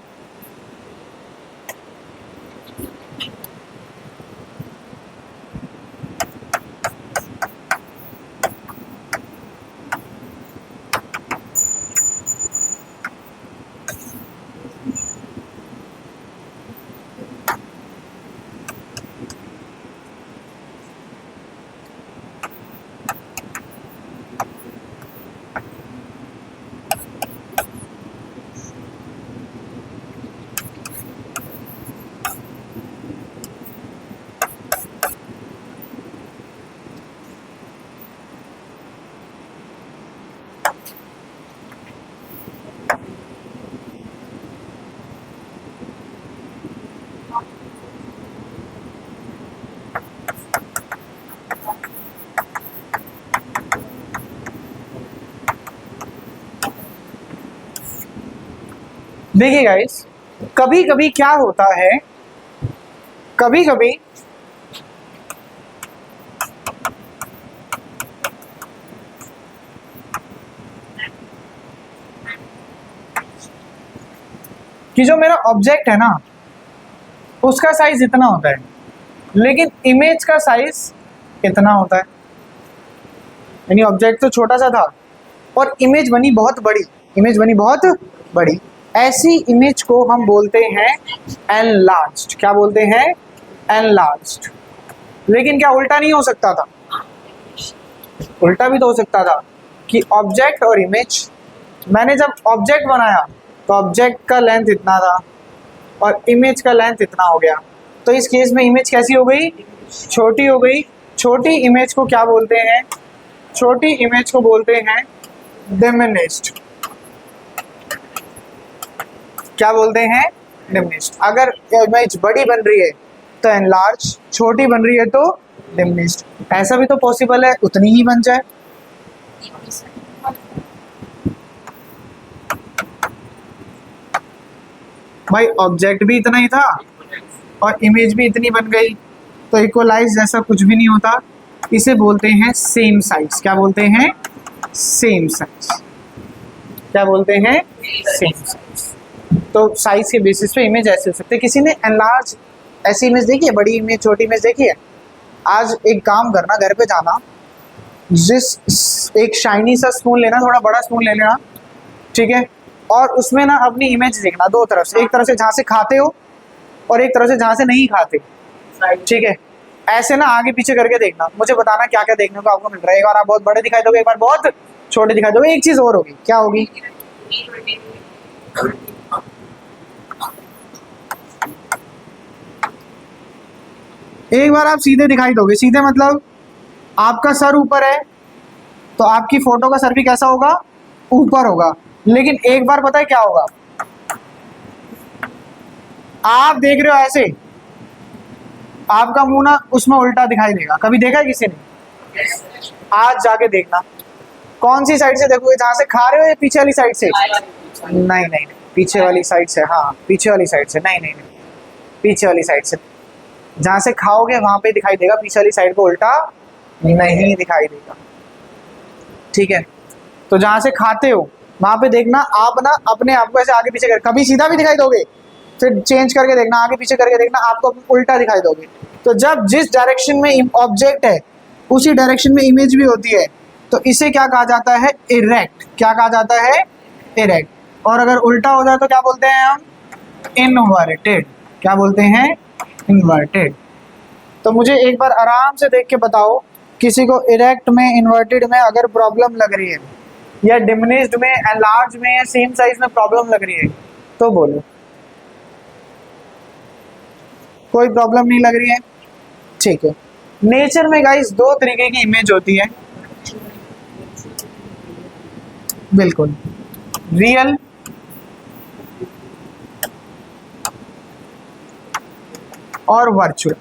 देखिए गाइस, कभी कभी क्या होता है, कभी कभी कि जो मेरा ऑब्जेक्ट है ना उसका साइज इतना होता है, लेकिन इमेज का साइज इतना होता है। यानी ऑब्जेक्ट तो छोटा सा था और इमेज बनी बहुत बड़ी, इमेज बनी बहुत बड़ी। ऐसी इमेज को हम बोलते हैं एनलार्ज्ड। क्या बोलते हैं? एनलार्ज्ड। लेकिन क्या उल्टा नहीं हो सकता था? उल्टा भी तो हो सकता था कि ऑब्जेक्ट और इमेज, मैंने जब ऑब्जेक्ट बनाया तो ऑब्जेक्ट का लेंथ इतना था और इमेज का लेंथ इतना हो गया, तो इस केस में इमेज कैसी हो गई? छोटी हो गई। छोटी इमेज को क्या बोलते हैं? छोटी इमेज को बोलते हैं डिमिनिश्ड। क्या बोलते हैं? डिमिनिश्ड। अगर इमेज बड़ी बन रही है तो एनलार्ज, छोटी बन रही है तो डिमिनिश्ड। ऐसा भी तो पॉसिबल है उतनी ही बन जाए। भाई ऑब्जेक्ट भी इतना ही था और इमेज भी इतनी बन गई, तो इक्वलाइज जैसा कुछ भी नहीं होता। इसे बोलते हैं सेम साइज। क्या बोलते हैं? Same size. क्या बोलते हैं? Same size. तो साइज के बेसिस पे इमेज ऐसे हो सकते हैं। किसी ने एनलार्ज ऐसी इमेज देखी है? बड़ी इमेज, छोटी इमेज देखी है? आज एक काम करना, घर पे जाना, एक शाइनी सा स्पून लेना, थोड़ा बड़ा स्पून ले लेना, ठीक है, और उसमें ना अपनी इमेज देखना दो तरफ से। एक तरफ से जहाँ से खाते हो और एक तरफ से जहाँ से नहीं खाते, ठीक है। ऐसे ना आगे पीछे करके देखना, मुझे बताना क्या क्या देखने को आपको मिल रहा है। एक बार आप बहुत बड़े दिखाई दोगे, एक बार बहुत छोटे दिखाई दोगे। एक चीज और होगी, क्या होगी? एक बार आप सीधे दिखाई दोगे। सीधे मतलब आपका सर ऊपर है तो आपकी फोटो का सर भी कैसा होगा? ऊपर होगा। लेकिन एक बार पता है क्या होगा? आप देख रहे हो ऐसे, आपका मुंह ना उसमें उल्टा दिखाई देगा। कभी देखा है किसी ने? आज जाके देखना, कौन सी साइड से देखोगे? जहां से खा रहे हो या पीछे वाली साइड से? नहीं नहीं नहीं, पीछे वाली साइड से। हाँ, पीछे वाली साइड से। नहीं नहीं नहीं, पीछे वाली साइड से। जहां से खाओगे वहां पे दिखाई देगा, पीछे वाली साइड को उल्टा नहीं दिखाई देगा, ठीक है। तो जहां से खाते हो वहां पे देखना, आप ना अपने आप को ऐसे आगे पीछे कर, कभी सीधा भी दिखाई दोगे, फिर चेंज करके देखना, आगे पीछे करके देखना, आपको उल्टा दिखाई दोगे। तो जब जिस डायरेक्शन में ऑब्जेक्ट है उसी डायरेक्शन में इमेज भी होती है, तो इसे क्या कहा जाता है? इरेक्ट। क्या कहा जाता है? इरेक्ट। और अगर उल्टा हो जाए तो क्या बोलते हैं हम? इनवर्टेड। क्या बोलते हैं? इन्वर्टेड। तो मुझे एक बार आराम से देख के बताओ, किसी को इरेक्ट में, इन्वर्टेड में अगर प्रॉब्लम लग रही है, या डिमिनिश्ड में, एनलार्ज में, या सेम साइज में प्रॉब्लम लग रही है तो बोलो। कोई प्रॉब्लम नहीं लग रही है? ठीक है। नेचर में गाइस दो तरीके की इमेज होती है, बिल्कुल, रियल और वर्चुअल।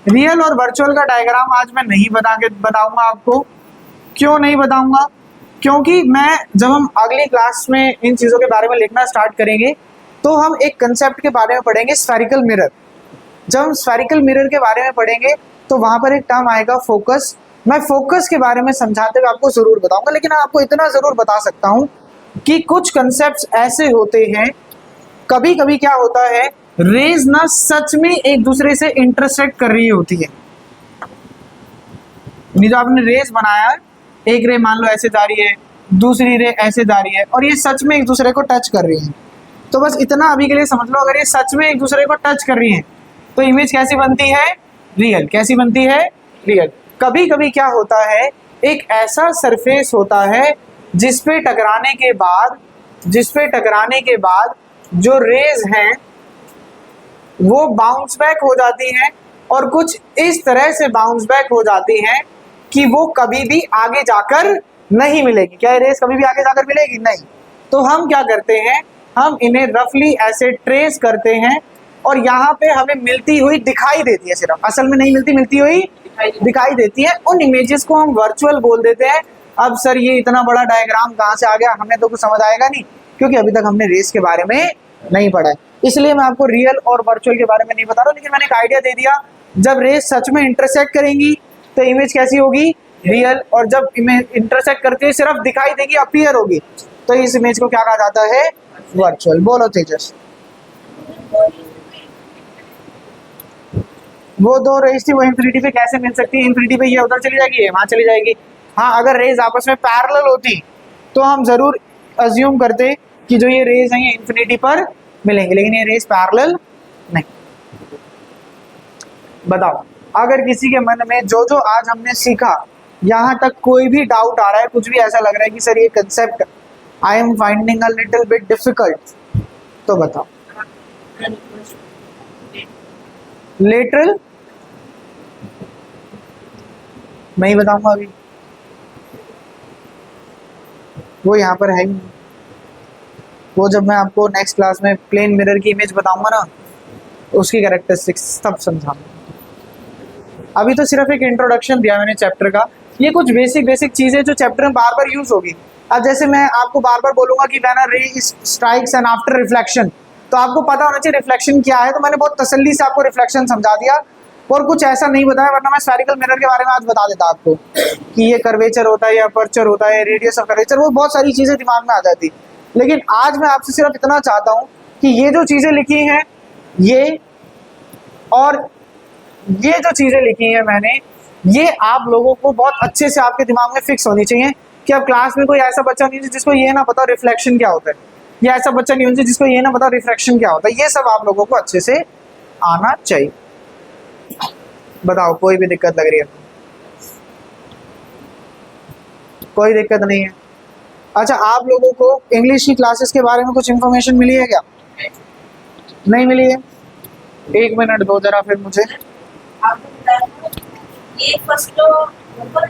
रियल और वर्चुअल का डायग्राम आज मैं नहीं बताऊंगा आपको। क्यों नहीं बताऊंगा? क्योंकि मैं, जब हम अगली क्लास में इन चीज़ों के बारे में लिखना स्टार्ट करेंगे तो हम एक कंसेप्ट के बारे में पढ़ेंगे, स्फेरिकल मिरर। जब हम स्फेरिकल मिरर के बारे में पढ़ेंगे तो वहां पर एक टर्म आएगा फोकस। मैं फोकस के बारे में समझाते हुए आपको ज़रूर बताऊंगा, लेकिन आपको इतना ज़रूर बता सकता हूँ कि कुछ कंसेप्ट्स ऐसे होते हैं, कभी कभी क्या होता है, रेज ना सच में एक दूसरे से इंटरसेक्ट कर रही होती है। जो आपने रेज बनाया, एक रे मान लो ऐसे जा रही है, दूसरी रे ऐसे जा रही है, और ये सच में एक दूसरे को टच कर रही है। तो बस इतना अभी के लिए समझ लो, अगर ये सच में एक दूसरे को टच कर रही है तो इमेज कैसी बनती है? रियल। कैसी बनती है? रियल। कभी कभी क्या होता है, एक ऐसा सरफेस होता है जिसपे टकराने के बाद जो रेज हैं वो बाउंस बैक हो जाती हैं, और कुछ इस तरह से बाउंस बैक हो जाती हैं कि वो कभी भी आगे जाकर नहीं मिलेगी। क्या ये रेस कभी भी आगे जाकर मिलेगी? नहीं। तो हम क्या करते हैं, हम इन्हें रफली ऐसे ट्रेस करते हैं और यहाँ पे हमें मिलती हुई दिखाई देती है, सिर्फ असल में नहीं मिलती, मिलती हुई दिखाई देती है। उन इमेजेस को हम वर्चुअल बोल देते हैं। अब सर ये इतना बड़ा डायग्राम कहाँ से आ गया, हमें तो कुछ समझ आएगा नहीं। क्योंकि अभी तक हमने रेस के बारे में नहीं पढ़ा है, इसलिए मैं आपको रियल और वर्चुअल के बारे में नहीं बता रहा हूँ। लेकिन मैंने एक आइडिया दे दिया, जब रेस सच में इंटरसेक्ट करेंगी तो इमेज कैसी होगी, रियल, और जब इमेज इंटरसेक्ट करती है सिर्फ दिखाई देगी, अपीयर होगी, तो इस इमेज को क्या कहा जाता है, वर्चुअल। बोलो तेजस। वो दो रेस थी वो इंफिनिटी पे कैसे मिल सकती है, इंफिनिटी पे ये उधर चली जाएगी, ये वहां चली जाएगी। हाँ, अगर रेज आपस में पैरेलल होती तो हम जरूर अज्यूम करते कि जो ये रेज हैं ये इंफिनिटी पर मिलेंगे, लेकिन ये रेज पैरेलल नहीं। बताओ, अगर किसी के मन में जो जो आज हमने सीखा यहाँ तक कोई भी डाउट आ रहा है, कुछ भी ऐसा लग रहा है कि सर ये concept I am finding a little bit difficult, तो बताओ। लेटरल मैं ही बताऊंगा अभी, वो यहाँ पर है ही नहीं। वो जब मैं आपको नेक्स्ट क्लास में प्लेन मिरर की इमेज बताऊंगा ना, उसकी कैरेक्टरिस्टिक्स तब समझाऊंगा। अभी तो सिर्फ एक इंट्रोडक्शन दिया मैंने चैप्टर का, ये कुछ बेसिक चीजें जो चैप्टर में बार बार यूज होगी। अब जैसे मैं आपको बार बार बोलूंगा कि व्हेन अ रे स्ट्राइक्स एंड आफ्टर रिफ्लेक्शन, तो आपको पता होना चाहिए रिफ्लेक्शन क्या है, तो मैंने बहुत तसल्ली से आपको रिफ्लेक्शन समझा दिया और कुछ ऐसा नहीं बताया, वरना मैं स्फेरिकल मिरर के बारे में आज बता देता आपको कि ये कर्वेचर होता है या अपर्चर होता है, रेडियस ऑफ कर्वेचर, वो बहुत सारी चीजें दिमाग में आ जाती। लेकिन आज मैं आपसे सिर्फ इतना चाहता हूँ कि ये जो चीजें लिखी हैं ये, और ये जो चीजें लिखी हैं मैंने, ये आप लोगों को बहुत अच्छे से आपके दिमाग में फिक्स होनी चाहिए कि अब क्लास में कोई ऐसा बच्चा नहीं है जिसको ये ना पता रिफ्लेक्शन क्या होता है, या ऐसा बच्चा नहीं होना चाहिए जिसको ये ना पता रिफ्रैक्शन क्या होता है। ये सब आप लोगों को अच्छे से आना चाहिए। बताओ, कोई भी दिक्कत लग रही है? कोई दिक्कत नहीं है। अच्छा, आप लोगों को इंग्लिश की क्लासेस के बारे में कुछ इन्फॉर्मेशन मिली है क्या? नहीं मिली है? 1 मिनट दो जरा फिर मुझे। आपको बताया ये फर्स्ट ऊपर